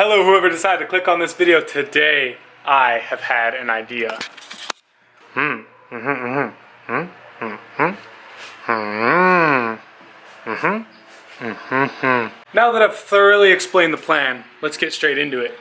Hello, whoever decided to click on this video today. I have had an idea. Now that I've thoroughly explained the plan, let's get straight into it.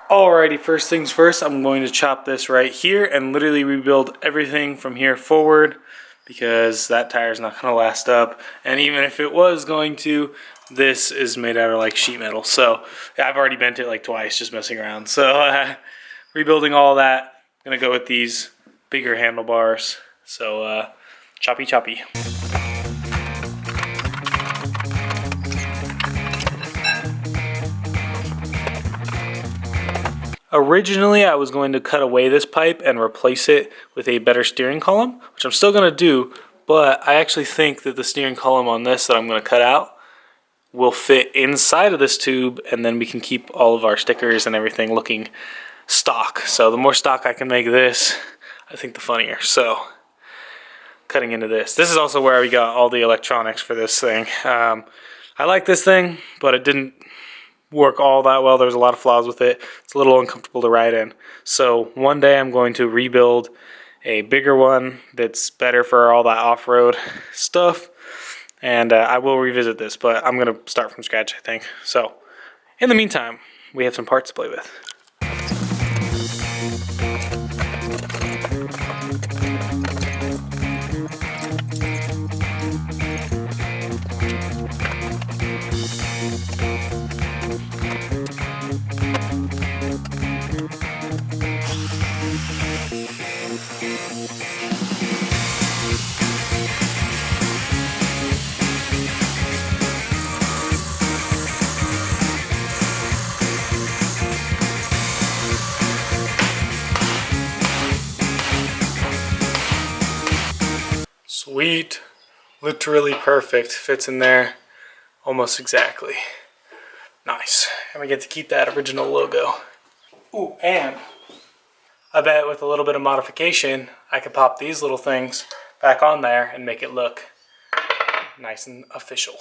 Alrighty, first things first, I'm going to chop this right here and literally rebuild everything from here forward because that tire's not going to last up. And even if it was going to, this is made out of like sheet metal. So I've already bent it like twice just messing around. So rebuilding all that, I'm going to go with these bigger handlebars. So choppy choppy. Originally, I was going to cut away this pipe and replace it with a better steering column, which I'm still going to do, but I actually think that the steering column on this that I'm going to cut out will fit inside of this tube, and then we can keep all of our stickers and everything looking stock. So the more stock I can make this, I think the funnier. So cutting into this. This is also where we got all the electronics for this thing. I like this thing, but it didn't work all that well. There's a lot of flaws with it. It's a little uncomfortable to ride in. So one day I'm going to rebuild a bigger one that's better for all that off-road stuff, and I will revisit this, but I'm going to start from scratch, I think. So in the meantime, we have some parts to play with. Sweet, literally perfect, fits in there almost exactly. Nice, and we get to keep that original logo. Ooh, and I bet with a little bit of modification, I could pop these little things back on there and make it look nice and official.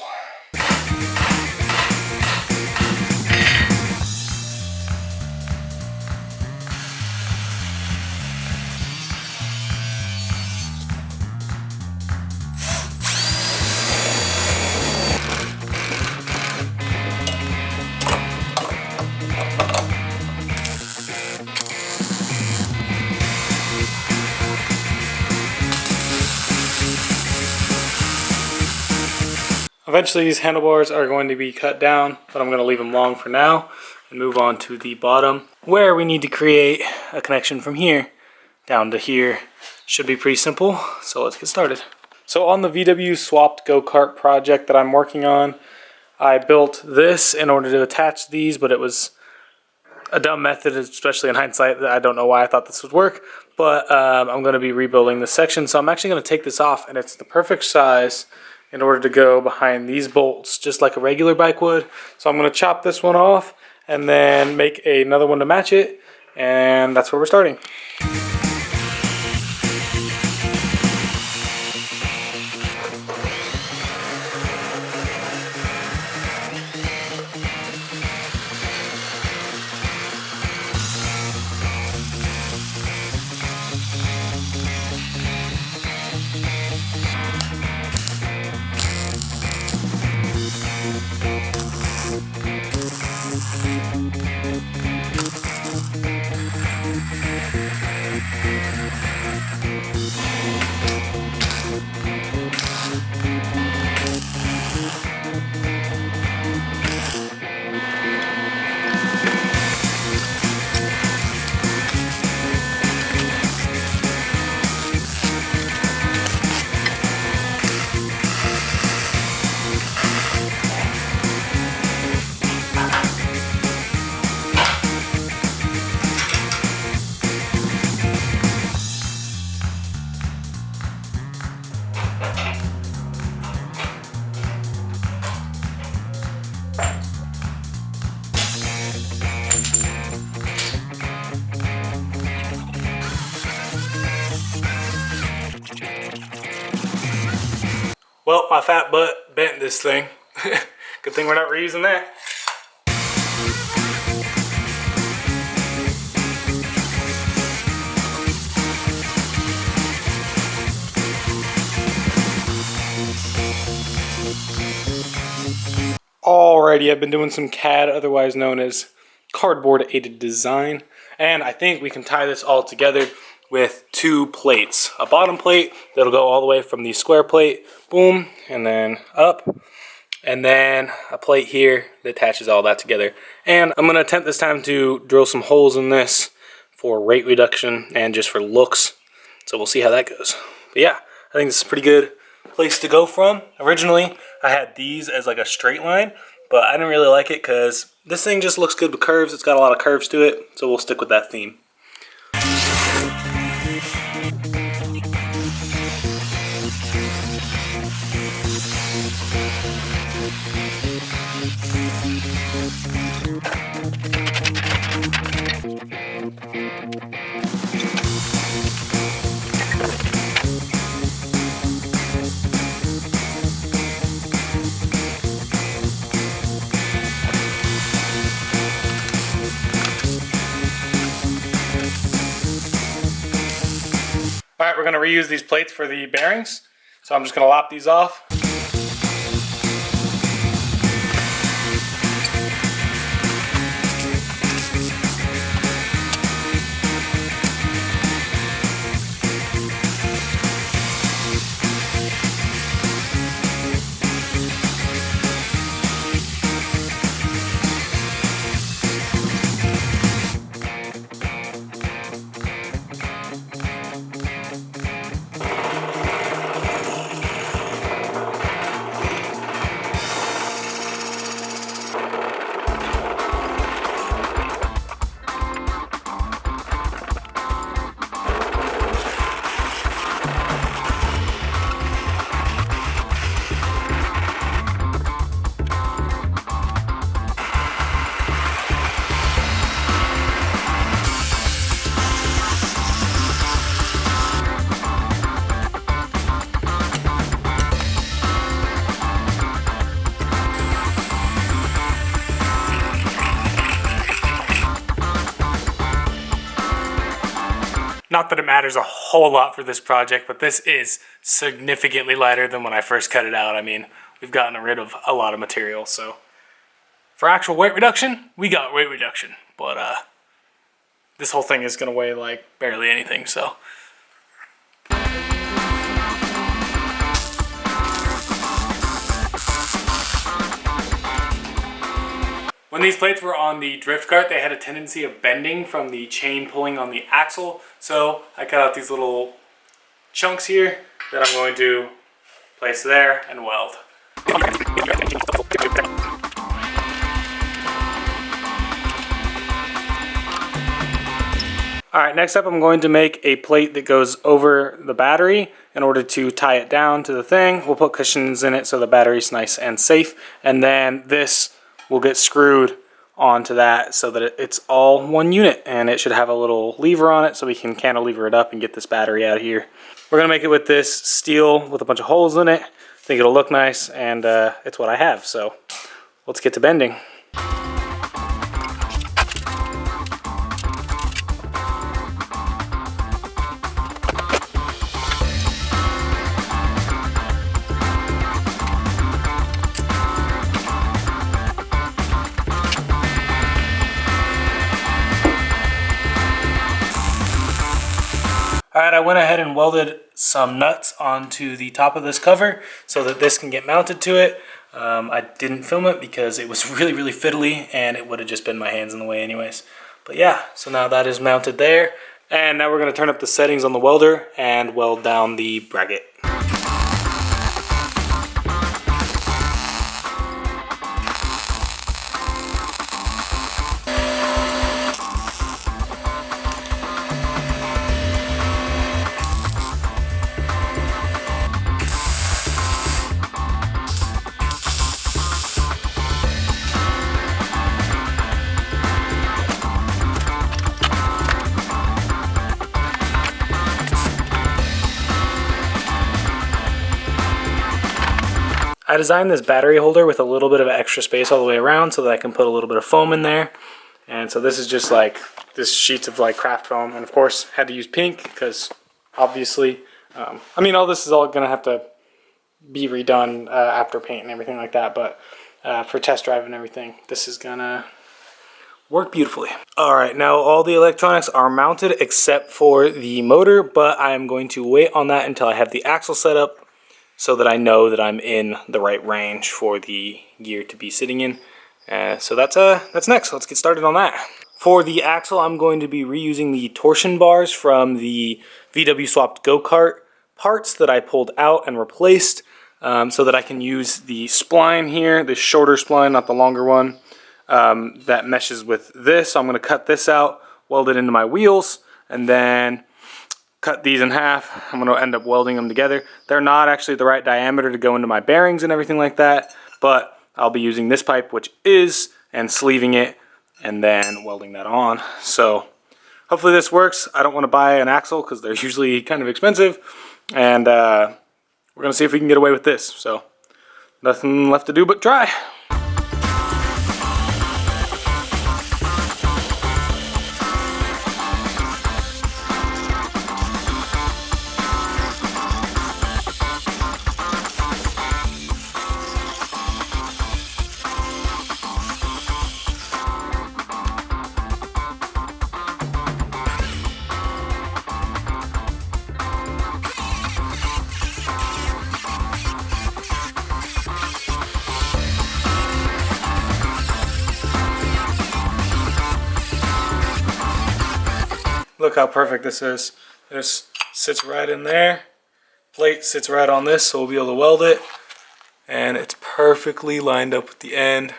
Eventually these handlebars are going to be cut down, but I'm going to leave them long for now and move on to the bottom where we need to create a connection from here down to here. Should be pretty simple, so let's get started. So on the VW swapped go-kart project that I'm working on, I built this in order to attach these, but it was a dumb method, especially in hindsight. I don't know why I thought this would work, but I'm going to be rebuilding this section. So I'm actually going to take this off, and it's the perfect size in order to go behind these bolts, just like a regular bike would. So I'm going to chop this one off and then make another one to match it, and that's where we're starting. Well, my fat butt bent this thing. Good thing we're not reusing that. Alrighty, I've been doing some CAD, otherwise known as cardboard aided design, and I think we can tie this all together with 2 plates. A bottom plate that'll go all the way from the square plate, boom, and then up, and then a plate here that attaches all that together. And I'm gonna attempt this time to drill some holes in this for rate reduction and just for looks. So we'll see how that goes. But yeah, I think this is a pretty good place to go from. Originally, I had these as like a straight line, but I didn't really like it because this thing just looks good with curves. It's got a lot of curves to it, so we'll stick with that theme. Alright, we're going to reuse these plates for the bearings, so I'm just going to lop these off. Not that it matters a whole lot for this project, but this is significantly lighter than when I first cut it out. I mean, we've gotten rid of a lot of material, so for actual weight reduction, we got weight reduction, but this whole thing is gonna weigh like barely anything, so. When these plates were on the drift cart, they had a tendency of bending from the chain pulling on the axle. So I cut out these little chunks here that I'm going to place there and weld. Alright, next up I'm going to make a plate that goes over the battery in order to tie it down to the thing. We'll put cushions in it so the battery's nice and safe, and then this will get screwed onto that so that it's all one unit, and it should have a little lever on it so we can cantilever it up and get this battery out of here. We're gonna make it with this steel with a bunch of holes in it. I think it'll look nice, and it's what I have, so let's get to bending. Alright, I went ahead and welded some nuts onto the top of this cover so that this can get mounted to it. I didn't film it because it was really fiddly and it would have just been my hands in the way anyways. But yeah, so now that is mounted there. And now we're going to turn up the settings on the welder and weld down the bracket. designed this battery holder with a little bit of extra space all the way around so that I can put a little bit of foam in there. And so this is just like this sheets of like craft foam, and of course had to use pink because obviously, I mean, all this is all gonna have to be redone after paint and everything like that, but for test drive and everything, this is gonna work beautifully. All right, now all the electronics are mounted except for the motor, but I am going to wait on that until I have the axle set up so that I know that I'm in the right range for the gear to be sitting in. So that's next. Let's get started on that. For the axle, I'm going to be reusing the torsion bars from the VW swapped go-kart parts that I pulled out and replaced, so that I can use the spline here, the shorter spline, not the longer one, that meshes with this. So I'm going to cut this out, weld it into my wheels, and then cut these in half. I'm going to end up welding them together. They're not actually the right diameter to go into my bearings and everything like that, but I'll be using this pipe, which is, and sleeving it, and then welding that on. So hopefully this works. I don't want to buy an axle because they're usually kind of expensive, and we're going to see if we can get away with this. So nothing left to do but try. Look how perfect this is. This sits right in there. Plate sits right on this, so we'll be able to weld it. And it's perfectly lined up with the end.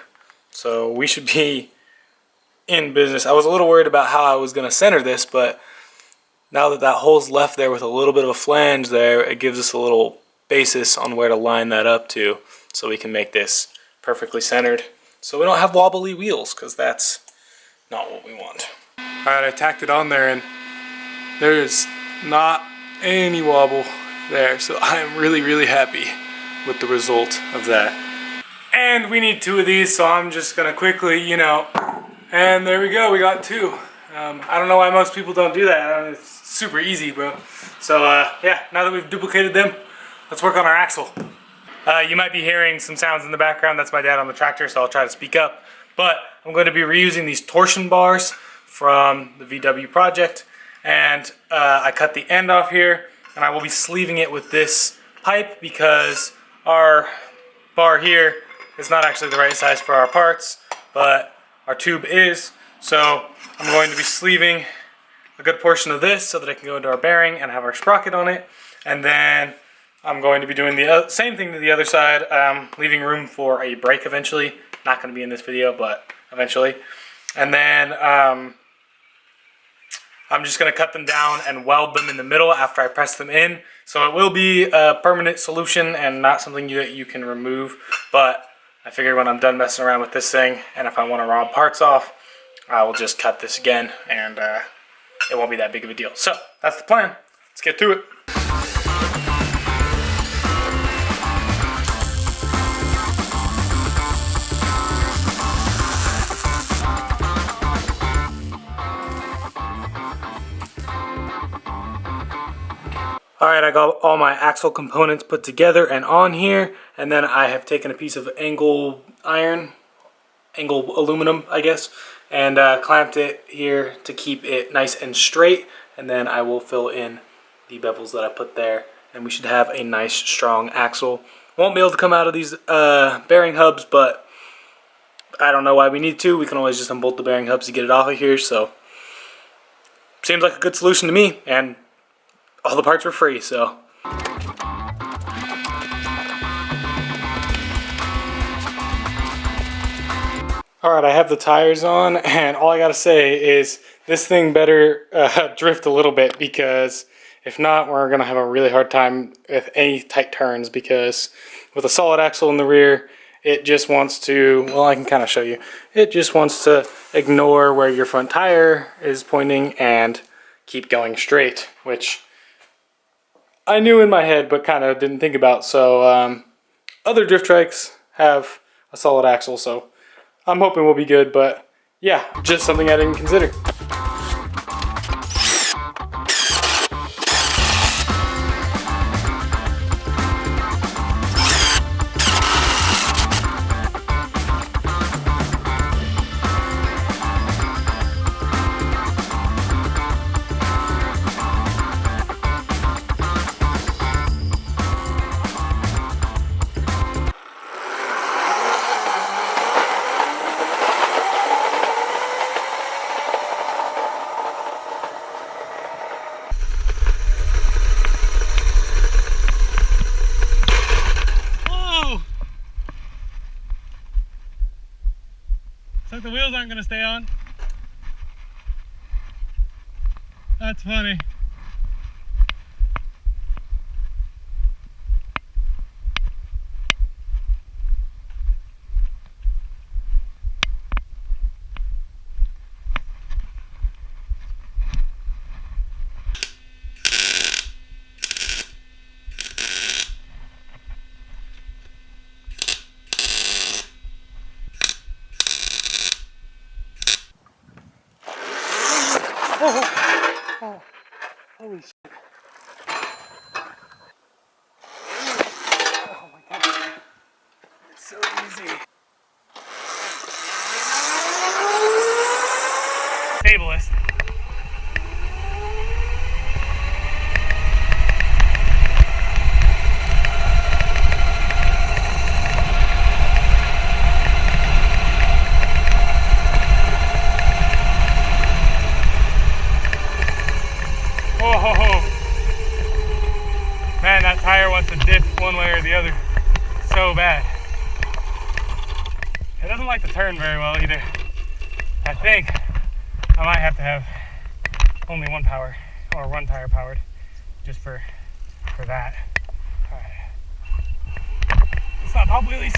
So we should be in business. I was a little worried about how I was going to center this, but now that that hole's left there with a little bit of a flange there, it gives us a little basis on where to line that up to, so we can make this perfectly centered. So we don't have wobbly wheels, because that's not what we want. Alright, I tacked it on there and there is not any wobble there, so I am really happy with the result of that. And we need 2 of these, so I'm just gonna quickly, and there we go, we got 2. I don't know why most people don't do that. It's super easy, bro. So yeah, now that we've duplicated them, let's work on our axle. You might be hearing some sounds in the background. That's my dad on the tractor, so I'll try to speak up. But I'm going to be reusing these torsion bars from the VW project, and I cut the end off here, and I will be sleeving it with this pipe because our bar here is not actually the right size for our parts, but our tube is. So I'm going to be sleeving a good portion of this so that it can go into our bearing and have our sprocket on it, and then I'm going to be doing the same thing to the other side, leaving room for a brake eventually. Not going to be in this video, but eventually. And then I'm just going to cut them down and weld them in the middle after I press them in. So it will be a permanent solution and not something that you can remove. But I figured when I'm done messing around with this thing, and if I want to rob parts off, I will just cut this again, and it won't be that big of a deal. So that's the plan. Let's get to it. Alright, I got all my axle components put together and on here, and then I have taken a piece of angle aluminum, I guess, and clamped it here to keep it nice and straight, and then I will fill in the bevels that I put there, and we should have a nice strong axle. Won't be able to come out of these bearing hubs, but I don't know why we need to. We can always just unbolt the bearing hubs to get it off of here, so seems like a good solution to me, and all the parts were free, so. Alright, I have the tires on, and all I gotta say is this thing better drift a little bit, because if not, we're gonna have a really hard time with any tight turns, because with a solid axle in the rear, it just wants to, well, I can kind of show you, it just wants to ignore where your front tire is pointing and keep going straight, which I knew in my head, but kind of didn't think about. So Other drift trikes have a solid axle, so I'm hoping we'll be good, but yeah, just something I didn't consider. So the wheels aren't going to stay on? That's funny. Oh, holy shit. Oh my god. It's so easy. Tableist. Man, that tire wants to dip one way or the other so bad. It doesn't like to turn very well either. I think I might have to have only one power, or one tire powered, just for that. Alright. Let's not pop wheelies.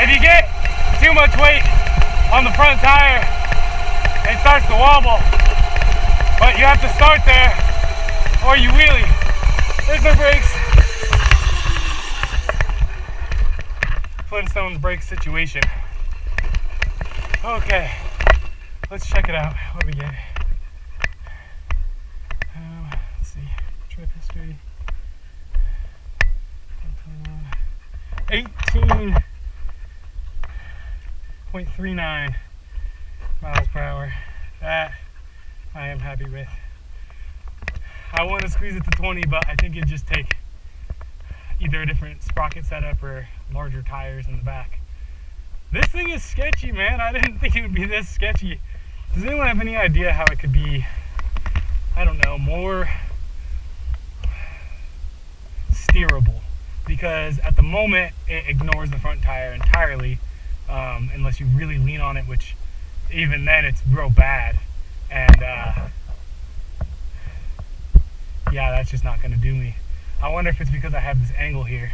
If you get too much weight on the front tire, it starts to wobble. But you have to start there or you wheelie. There's no brakes. Flintstones brake situation. Okay, let's check it out. What do we get? Let's see. Trip history. 18.39 miles per hour. That I am happy with. I want to squeeze it to 20, but I think it'd just take either a different sprocket setup or larger tires in the back. This thing is sketchy, man. I didn't think it would be this sketchy. Does anyone have any idea how it could be, I don't know, more steerable? Because at the moment, it ignores the front tire entirely, unless you really lean on it, which even then it's real bad. And yeah, that's just not going to do me. I wonder if it's because I have this angle here.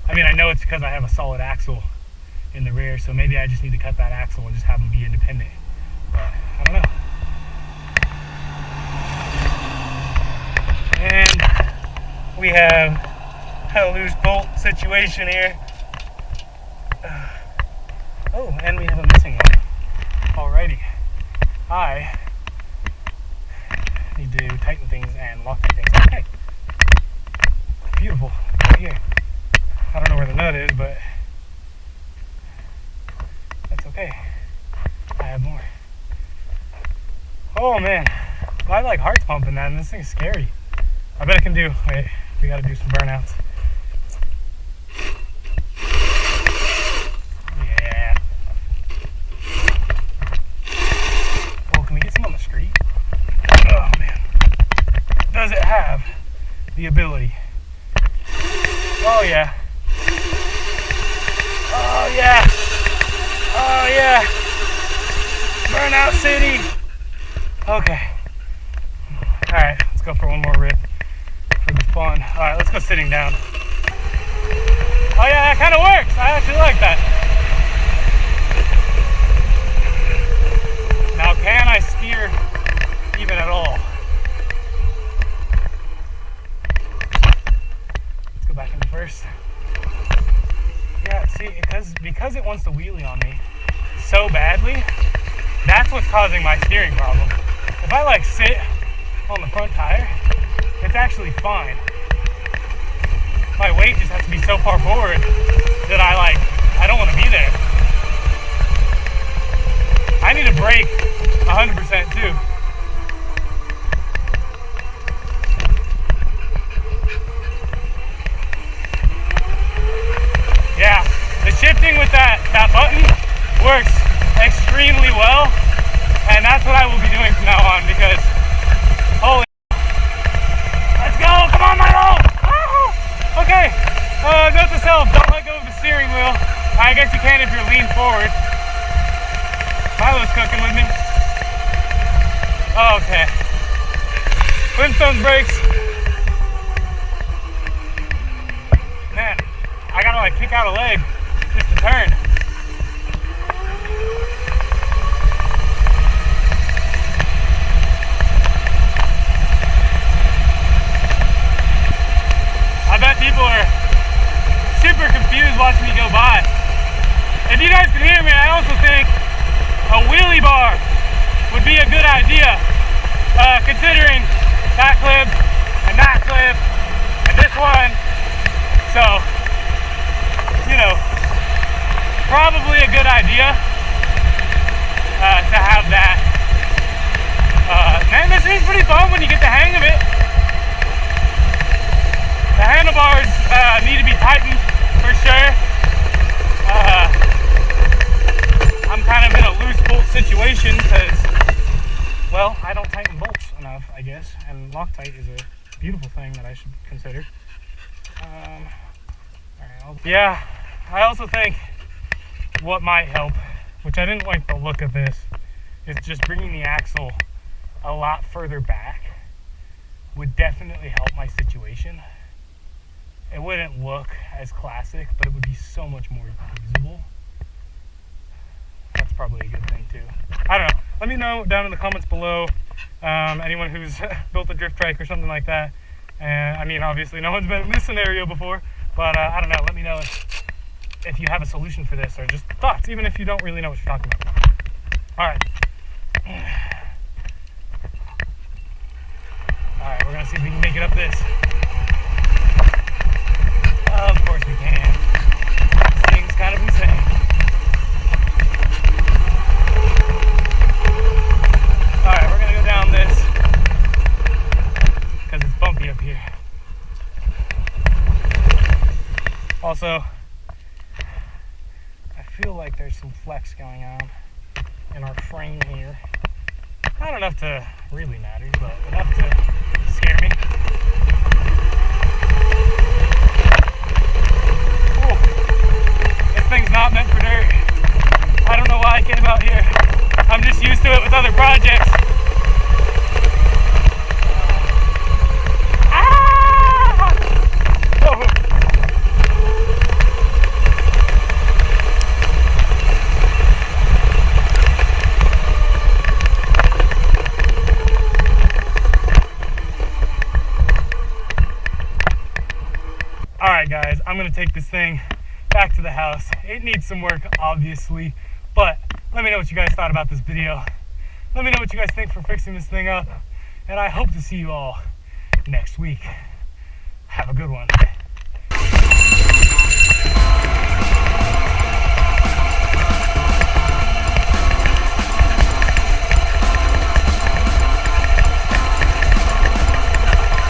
I mean, I know it's because I have a solid axle in the rear, so maybe I just need to cut that axle and just have them be independent. But I don't know. And we have a loose bolt situation here. Oh, and we have a missing one. Alrighty. I need to tighten things and lock things. Okay. Beautiful. Right here. I don't know where the nut is, but that's okay. I have more. Oh man. I like heart's pumping, man. This thing's scary. I bet I can do. Wait, we gotta do some burnouts. Yeah. Well, can we get some on the street? Oh man. Does it have the ability? Oh yeah. Oh yeah. Oh yeah. Burnout City. Okay. Alright, let's go for one more rip for the fun. Alright, let's go sitting down. Oh yeah, that kind of works. I actually like that. Now can because it wants to wheelie on me so badly, that's what's causing my steering problem. If I like sit on the front tire, it's actually fine. My weight just has to be so far forward that I don't want to be there. I need a brake 100% too. Yeah, the shifting with that button works extremely well, and that's what I will be doing from now on because, holy, let's go, come on Milo! Okay, note to self, don't let go of the steering wheel. I guess you can if you're leaned forward. Milo's cooking with me. Okay. Flintstones brakes. Man, I gotta like kick out a leg just to turn. I bet people are super confused watching me go by. If you guys can hear me, I also think a wheelie bar would be a good idea, considering that clip and this one. So, you know, probably a good idea to have that. Man, this thing's pretty fun when you get the hang of it. The handlebars need to be tightened for sure. I'm kind of in a loose bolt situation because, well, I don't tighten bolts enough, I guess, and Loctite is a beautiful thing that I should consider. Yeah, I also think what might help, which I didn't like the look of this, is just bringing the axle a lot further back would definitely help my situation. It wouldn't look as classic, but it would be so much more usable. That's probably a good thing too. I don't know. Let me know down in the comments below, anyone who's built a drift trike or something like that. And I mean, obviously no one's been in this scenario before, but I don't know. Let me know if you have a solution for this or just thoughts, even if you don't really know what you're talking about. All right. All right, we're gonna see if we can make it up this. Of course we can. This thing's kind of insane. Alright, we're gonna go down this because it's bumpy up here. Also, I feel like there's some flex going on in our frame here. Not enough to really matter, but enough to scare me. This thing's not meant for dirt. I don't know why I came out here. I'm just used to it with other projects. Ah! Oh. Alright guys, I'm gonna take this thing back to the house. It needs some work, obviously, but let me know what you guys thought about this video. Let me know what you guys think for fixing this thing up, and I hope to see you all next week. Have a good one.